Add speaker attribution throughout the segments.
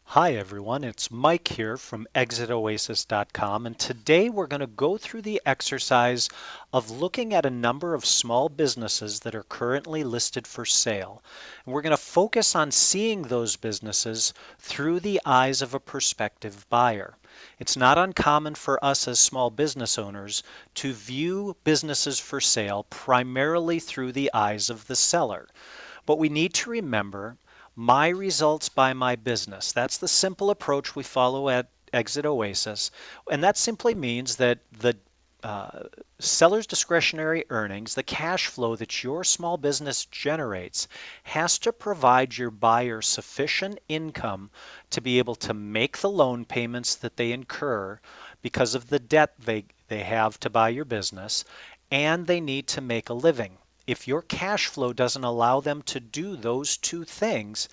Speaker 1: Hi everyone, it's Mike here from ExitOasis.com, and today we're going to go through the exercise of looking at a number of small businesses that are currently listed for sale. And we're going to focus on seeing those businesses through the eyes of a prospective buyer. It's not uncommon for us as small business owners to view businesses for sale primarily through the eyes of the seller. But we need to remember my results by my business. That's the simple approach we follow at Exit Oasis. And that simply means that the uh, seller's discretionary earnings, the cash flow that your small business generates, has to provide your buyer sufficient income to be able to make the loan payments that they incur because of the debt they have to buy your business, and they need to make a living. If your cash flow doesn't allow them to do those two things,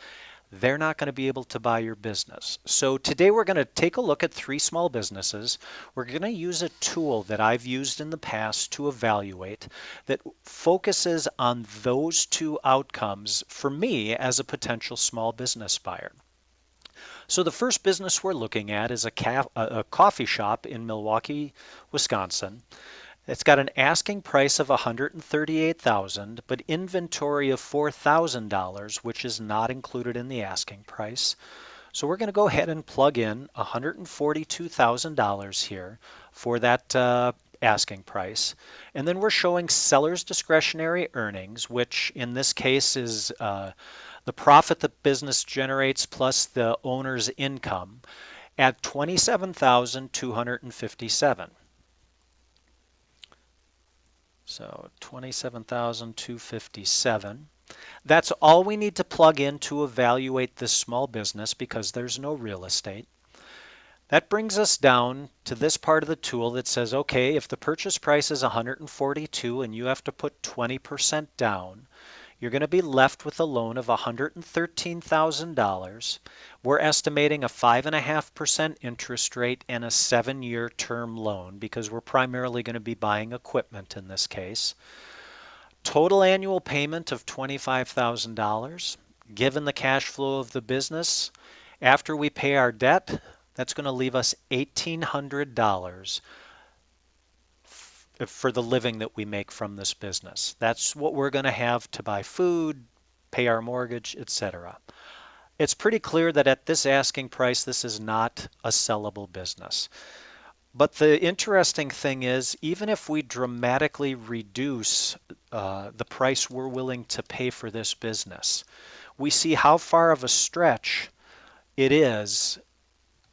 Speaker 1: they're not going to be able to buy your business. So today we're going to take a look at three small businesses. We're going to use a tool that I've used in the past to evaluate that focuses on those two outcomes for me as a potential small business buyer. So the first business we're looking at is a coffee shop in Milwaukee, Wisconsin. It's got an asking price of $138,000, but inventory of $4,000, which is not included in the asking price. So we're going to go ahead and plug in $142,000 here for that asking price. And then we're showing seller's discretionary earnings, which in this case is the profit the business generates plus the owner's income at $27,257. So 27,257. That's all we need to plug in to evaluate this small business because there's no real estate. That brings us down to this part of the tool that says, okay, if the purchase price is 142 and you have to put 20% down, you're going to be left with a loan of $113,000. We're estimating a 5.5% interest rate and a 7-year term loan because we're primarily going to be buying equipment in this case. Total annual payment of $25,000. Given the cash flow of the business, after we pay our debt, that's going to leave us $1,800 for the living that we make from this business. That's what we're going to have to buy food, pay our mortgage, etc. It's pretty clear that at this asking price, this is not a sellable business. But the interesting thing is, even if we dramatically reduce the price we're willing to pay for this business, we see how far of a stretch it is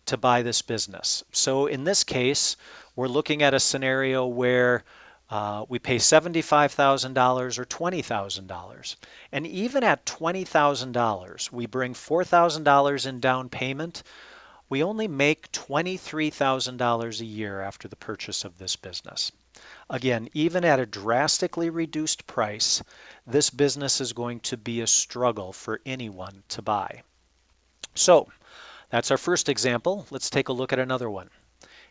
Speaker 1: to buy this business. So in this case, we're looking at a scenario where we pay $75,000 or $20,000. And even at $20,000, we bring $4,000 in down payment. We only make $23,000 a year after the purchase of this business. Again, even at a drastically reduced price, this business is going to be a struggle for anyone to buy. So that's our first example. Let's take a look at another one.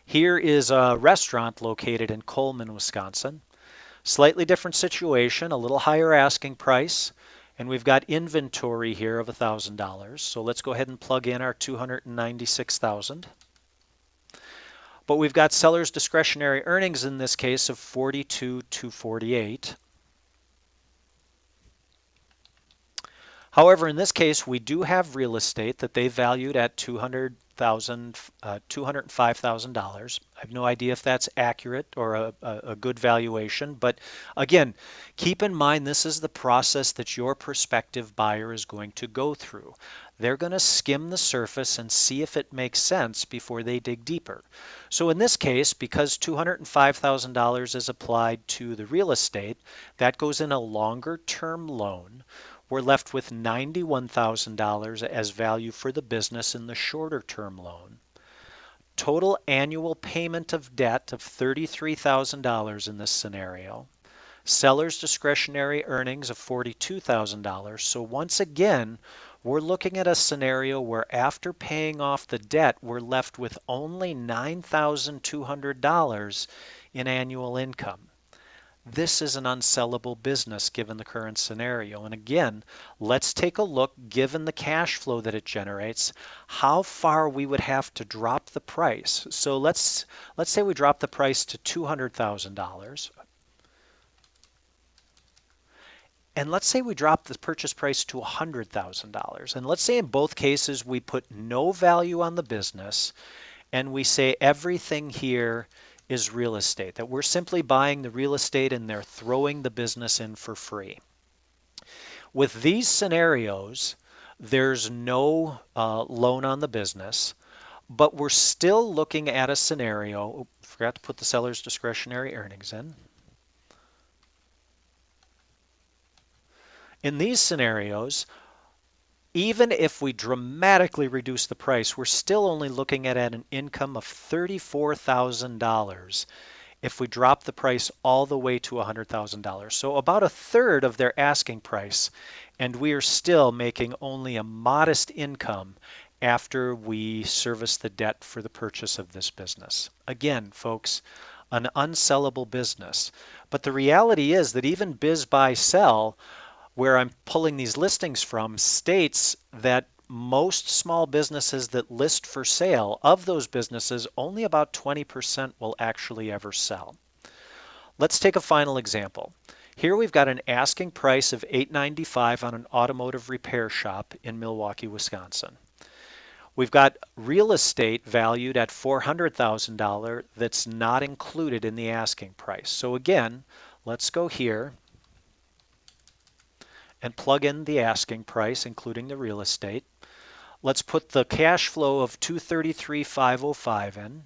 Speaker 1: Here is a restaurant located in Coleman, Wisconsin. Slightly different situation, a little higher asking price, and we've got inventory here of $1,000. So let's go ahead and plug in our $296,000. But we've got seller's discretionary earnings in this case of $42,248. However, in this case, we do have real estate that they valued at $205,000. I have no idea if that's accurate or a good valuation, but again, keep in mind this is the process that your prospective buyer is going to go through. They're going to skim the surface and see if it makes sense before they dig deeper. So in this case, because $205,000 is applied to the real estate, that goes in a longer term loan. We're left with $91,000 as value for the business in the shorter term loan. Total annual payment of debt of $33,000 in this scenario. Seller's discretionary earnings of $42,000. So once again, we're looking at a scenario where after paying off the debt, we're left with only $9,200 in annual income. this is an unsellable business given the current scenario. And again, let's take a look, given the cash flow that it generates, how far we would have to drop the price. So let's say we drop the price to $200,000. And let's say we drop the purchase price to $100,000. And let's say in both cases we put no value on the business and we say everything here is real estate, that we're simply buying the real estate and they're throwing the business in for free. With these scenarios, there's no loan on the business, but we're still looking at a scenario. Forgot to put the seller's discretionary earnings in. In these scenarios, even if we dramatically reduce the price, we're still only looking at an income of $34,000 if we drop the price all the way to $100,000. So about a third of their asking price, and we are still making only a modest income after we service the debt for the purchase of this business. Again, folks, an unsellable business. But the reality is that even Biz Buy Sell, where I'm pulling these listings from, states that most small businesses that list for sale, of those businesses, only about 20% will actually ever sell. Let's take a final example. Here we've got an asking price of $895 on an automotive repair shop in Milwaukee, Wisconsin. We've got real estate valued at $400,000 that's not included in the asking price. So again, let's go here and plug in the asking price, including the real estate. Let's put the cash flow of $233,505 in.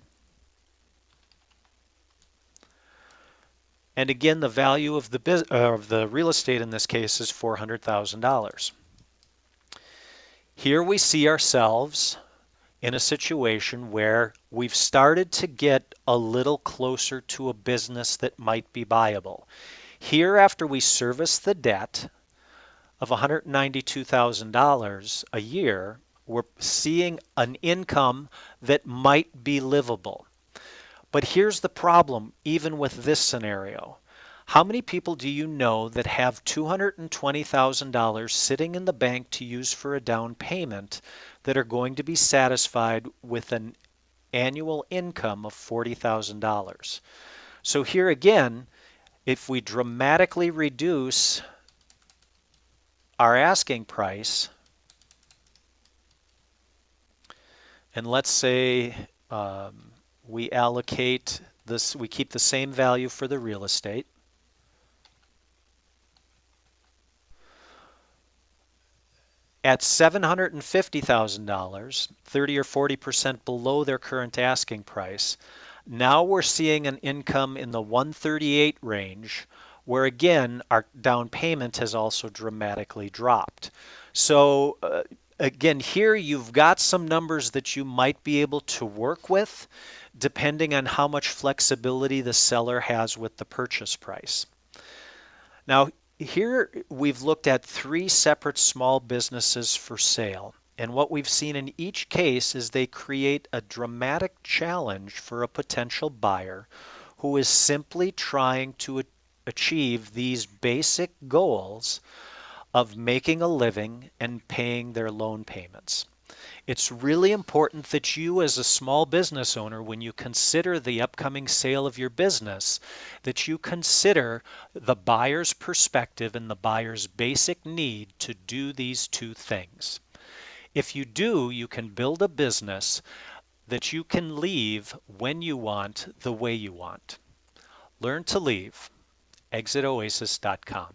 Speaker 1: And again, the value of the real estate in this case is $400,000. Here we see ourselves in a situation where we've started to get a little closer to a business that might be viable. Here, after we service the debt of $192,000 a year, we're seeing an income that might be livable. But here's the problem, even with this scenario. How many people do you know that have $220,000 sitting in the bank to use for a down payment that are going to be satisfied with an annual income of $40,000? So here again, if we dramatically reduce our asking price, and let's say we allocate this, we keep the same value for the real estate. At $750,000, 30 or 40% below their current asking price, now we're seeing an income in the 138 range, where again, our down payment has also dramatically dropped. So again, here you've got some numbers that you might be able to work with, depending on how much flexibility the seller has with the purchase price. Now, here we've looked at 3 separate small businesses for sale. And what we've seen in each case is they create a dramatic challenge for a potential buyer who is simply trying to achieve these basic goals of making a living and paying their loan payments. It's really important that you, as a small business owner, when you consider the upcoming sale of your business, that you consider the buyer's perspective and the buyer's basic need to do these 2 things. If you do, you can build a business that you can leave when you want, the way you want. Learn to leave. ExitOasis.com.